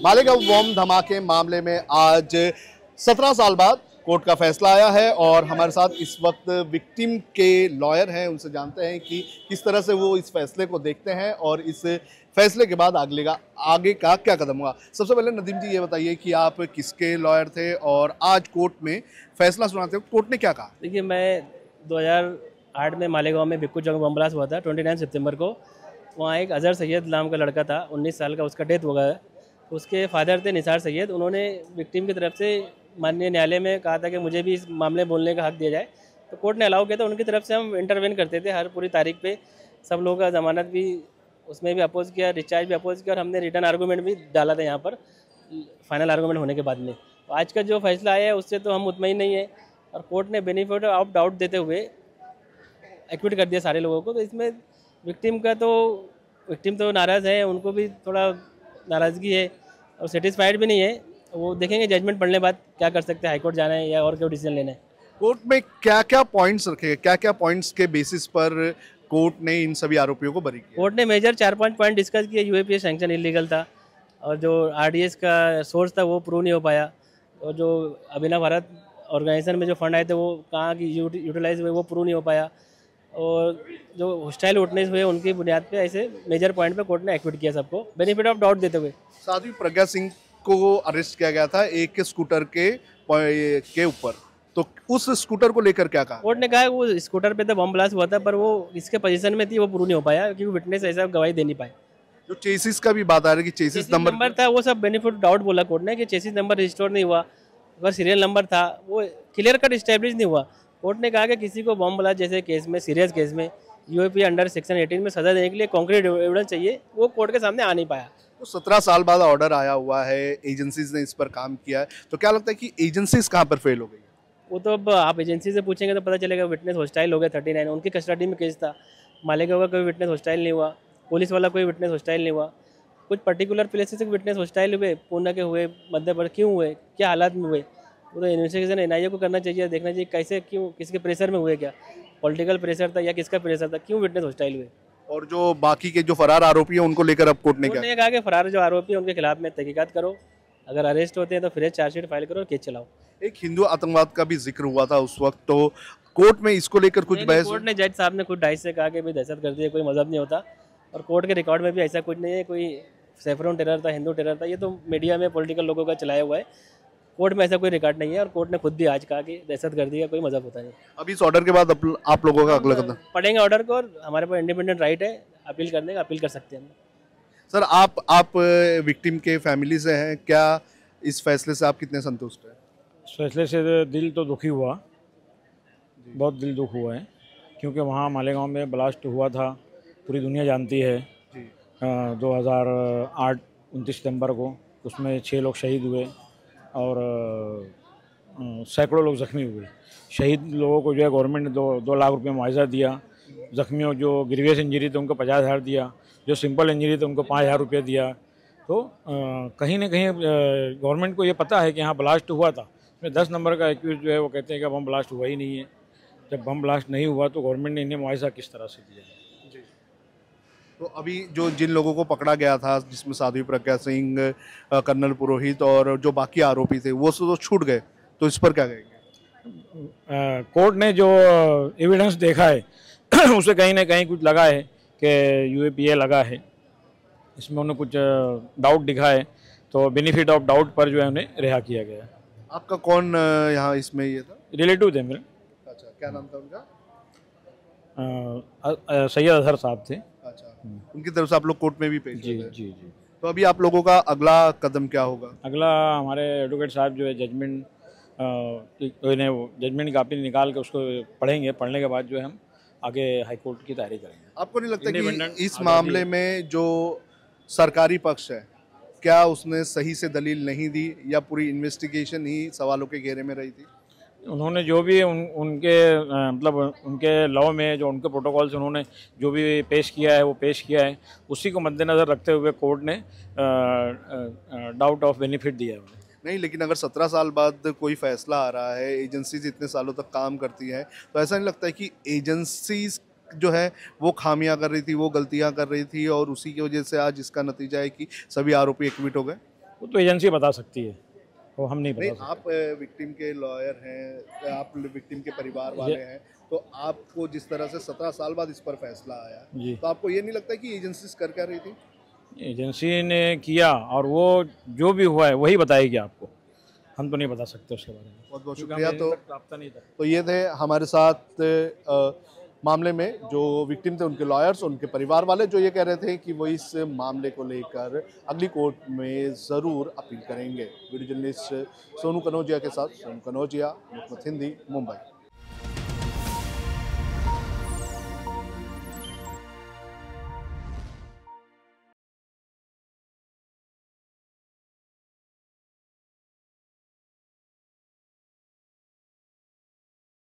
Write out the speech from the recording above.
मालेगांव बम धमाके मामले में आज 17 साल बाद कोर्ट का फैसला आया है और हमारे साथ इस वक्त विक्टिम के लॉयर हैं। उनसे जानते हैं कि किस तरह से वो इस फैसले को देखते हैं और इस फैसले के बाद आगे का क्या कदम हुआ। सबसे पहले नदीम जी ये बताइए कि आप किसके लॉयर थे और आज कोर्ट में फैसला सुनाते वक्त कोर्ट ने क्या कहा। देखिए, मैं 2008 में मालेगांव में भिक्खू चौक बम ब्लास्ट हुआ था 29 सितंबर को। वहाँ एक अजहर सैयद नाम का लड़का था, 19 साल का, उसका डेथ हो गया। उसके फादर थे निसार सैयद। उन्होंने विक्टिम की तरफ से माननीय न्यायालय में कहा था कि मुझे भी इस मामले में बोलने का हक दिया जाए, तो कोर्ट ने अलाउ किया था। उनकी तरफ से हम इंटरवेन करते थे हर पूरी तारीख पे। सब लोगों का ज़मानत भी उसमें भी अपोज किया, डिस्चार्ज भी अपोज किया और हमने रिटर्न आर्गूमेंट भी डाला था यहाँ पर फाइनल आर्गूमेंट होने के बाद में। तो आज का जो फैसला आया है उससे तो हम मुतमईन नहीं है और कोर्ट ने बेनिफिट ऑफ डाउट देते हुए एक्विट कर दिया सारे लोगों को। तो इसमें विक्टिम तो नाराज़ है, उनको भी थोड़ा नाराज़गी है और सेटिस्फाइड भी नहीं है। वो देखेंगे जजमेंट पढ़ने बाद क्या कर सकते हैं, हाईकोर्ट जाना है या और क्या डिसीजन लेना है। कोर्ट में क्या क्या पॉइंट्स रखे, क्या क्या पॉइंट्स के बेसिस पर कोर्ट ने इन सभी आरोपियों को बरी किया। कोर्ट ने मेजर 4-5 पॉइंट डिस्कस किए। यूएपीए सैंक्शन इलीगल था और जो आरडीएस का सोर्स था वो प्रूव नहीं हो पाया, और जो अभिनव भारत ऑर्गेनाइजेशन में जो फंड आए थे वो कहाँ की यूटिलाइज हुए वो प्रूव नहीं हो पाया, और जो हॉस्टाइल विटनेस हुए उनकी बुनियाद पे ऐसे मेजर पॉइंट पे कोर्ट ने एक्विट किया सबको बेनिफिट ऑफ डाउट देते हुए। साध्वी प्रज्ञा सिंह को अरेस्ट किया गया था एक स्कूटर के ऊपर, तो उस स्कूटर को लेकर क्या कहा। कोर्ट ने कहा वो स्कूटर पे तो बम ब्लास्ट हुआ था, पर वो इसके पोजीशन में थी वो प्रूव नहीं हो पाया क्योंकि विटनेस ऐसा गवाही दे नहीं पाए। जो चेसिस का भी बात आ रही है कि चेसिस नंबर था वो सब बेनिफिट डाउट बोला कोर्ट ने कि चेसिस नंबर रजिस्टोर नहीं हुआ, अगर सीरियल नंबर था वो क्लियर कट स्टैब्लिश नहीं हुआ। कोर्ट ने कहा कि किसी को बम ब्लास्ट जैसे केस में, सीरियस केस में यूएपी अंडर सेक्शन 18 में सजा देने के लिए कॉन्क्रीट एविडेंस चाहिए, वो कोर्ट के सामने आ नहीं पाया। तो 17 साल बाद ऑर्डर आया हुआ है, एजेंसीज ने इस पर काम किया है, तो क्या लगता है कि एजेंसीज कहाँ पर फेल हो गई। वो तो अब आप एजेंसी से पूछेंगे तो पता चलेगा। विटनेस हॉस्टाइल हो गया 39, उनकी कस्टडी में केस था। मालेगांव का कोई विटनेस हॉस्टाइल नहीं हुआ, पुलिस वाला कोई विटनेस हॉस्टाइल नहीं हुआ। कुछ पर्टिकुलर प्लेसेस से विटनेस हॉस्टाइल हुए, पूना के हुए, मध्य प्रदेश क्यों हुए, क्या हालात में हुए, वो तो इन्वेस्टिगेशन एनआईए को करना चाहिए, देखना चाहिए कैसे, क्यों, किसके प्रेशर में हुए, क्या पॉलिटिकल प्रेशर था या किसका प्रेशर था, क्यों विटनेस हॉस्टाइल हुए। और जो बाकी के जो फरार आरोपी हैं उनको लेकर अब कोर्ट ने क्या कहा कि फरार जो आरोपी है उनके खिलाफ में तहकीकात करो, अगर अरेस्ट होते हैं तो फिर चार्जशीट फाइल करो और केस चलाओ। एक हिंदू आतंकवाद का भी जिक्र हुआ था उस वक्त, तो कोर्ट में इसको लेकर कुछ बहस। कोर्ट ने जज साहब ने खुद डाइस से कहा कि भाई दहशत गर्दी है, कोई मजहब नहीं होता, और कोर्ट के रिकॉर्ड में भी ऐसा कुछ नहीं है कोई सैफरन टेरर था, हिंदू टेरर था। ये तो मीडिया में पॉलिटिकल लोगों का चलाया हुआ है, कोर्ट में ऐसा कोई रिकॉर्ड नहीं है। और कोर्ट ने खुद भी आज कहा कि दहशत गर्दी का कोई मजहब होता नहीं। अभी इस ऑर्डर के बाद आप लोगों का अगला कदम पढ़ेंगे ऑर्डर को, और हमारे पास इंडिपेंडेंट राइट है अपील करने का, अपील कर सकते हैं। सर, आप विक्टिम के फैमिली से हैं, क्या इस फैसले से आप कितने संतुष्ट हैं। इस फैसले से दिल तो दुखी हुआ, बहुत दिल दुख हुआ है, क्योंकि वहाँ मालेगांव में ब्लास्ट हुआ था, पूरी दुनिया जानती है। 2008 29 सितंबर को उसमें 6 लोग शहीद हुए और सैकड़ों लोग जख्मी हुए। शहीद लोगों को जो है गवर्नमेंट ने 2 लाख रुपये मुआवजा दिया, जख्मियों जो ग्रीवियस इंजरी थे उनको 50,000 दिया, जो सिंपल इंजरी थे उनको 5,000 रुपये दिया। तो कहीं ना कहीं गवर्नमेंट को ये पता है कि यहाँ ब्लास्ट हुआ था। इसमें 10 नंबर का एक्यूज जो है वो कहते हैं कि बम ब्लास्ट हुआ ही नहीं है। जब बम ब्लास्ट नहीं हुआ तो गवर्नमेंट ने इन्हें मुआवजा किस तरह से दिया। जी, तो अभी जिन लोगों को पकड़ा गया था, जिसमें साध्वी प्रज्ञा सिंह, कर्नल पुरोहित और जो बाकी आरोपी थे, वो तो छूट गए, तो इस पर क्या कहेंगे। कोर्ट ने जो एविडेंस देखा है उसे कहीं ना कहीं कुछ लगा है कि यूएपीए लगा है, इसमें उन्हें कुछ डाउट दिखा है, तो बेनिफिट ऑफ डाउट पर जो है उन्हें रिहा किया गया। आपका कौन यहाँ इसमें ये था। रिलेटिव थे मेरे। अच्छा, क्या नाम था उनका। सैयद अजहर साहब थे। अच्छा, उनकी तरफ से आप लोग कोर्ट में भी पेश जी हुए थे। जी जी। तो अभी आप लोगों का अगला कदम क्या होगा। अगला हमारे एडवोकेट साहब जो है जजमेंट जजमेंट कापी निकाल के उसको पढ़ेंगे, पढ़ने के बाद जो है हम आगे हाई कोर्ट की तैयारी करेंगे। आपको नहीं लगता कि इस मामले में जो सरकारी पक्ष है, क्या उसने सही से दलील नहीं दी या पूरी इन्वेस्टिगेशन ही सवालों के घेरे में रही थी। उन्होंने जो भी उनके मतलब उनके लॉ में जो उनके प्रोटोकॉल से उन्होंने जो भी पेश किया है वो पेश किया है, उसी को मद्देनज़र रखते हुए कोर्ट ने डाउट ऑफ बेनिफिट दिया है। नहीं, लेकिन अगर 17 साल बाद कोई फैसला आ रहा है, एजेंसीज इतने सालों तक काम करती हैं, तो ऐसा नहीं लगता है कि एजेंसीज जो है वो खामियां कर रही थी, वो गलतियां कर रही थी और उसी की वजह से आज इसका नतीजा है कि सभी आरोपी एक्विट हो गए। वो तो एजेंसी बता सकती है, वो हम नहीं नहीं, बता आप विक्टिम के लॉयर हैं, आप विक्टिम के परिवार वाले हैं, तो आपको जिस तरह से 17 साल बाद इस पर फैसला आया, जी। तो आपको ये नहीं लगता कि एजेंसीज कर क्या रही थी? सकते। एजेंसी ने किया और वो जो भी हुआ है वही बताएगी आपको, हम तो नहीं बता सकते उसके बारे में। बहुत बहुत क्योंकि शुक्रिया। हमें तो तक राब्ता नहीं था। तो ये थे हमारे साथ मामले में जो विक्टिम थे, उनके लॉयर्स, उनके परिवार वाले, जो ये कह रहे थे कि वो इस मामले को लेकर अगली कोर्ट में ज़रूर अपील करेंगे। वीडियो जर्नलिस्ट सोनू कनौजिया के साथ सोनू कनौजिया, मुहम्मद हिंदी, मुंबई।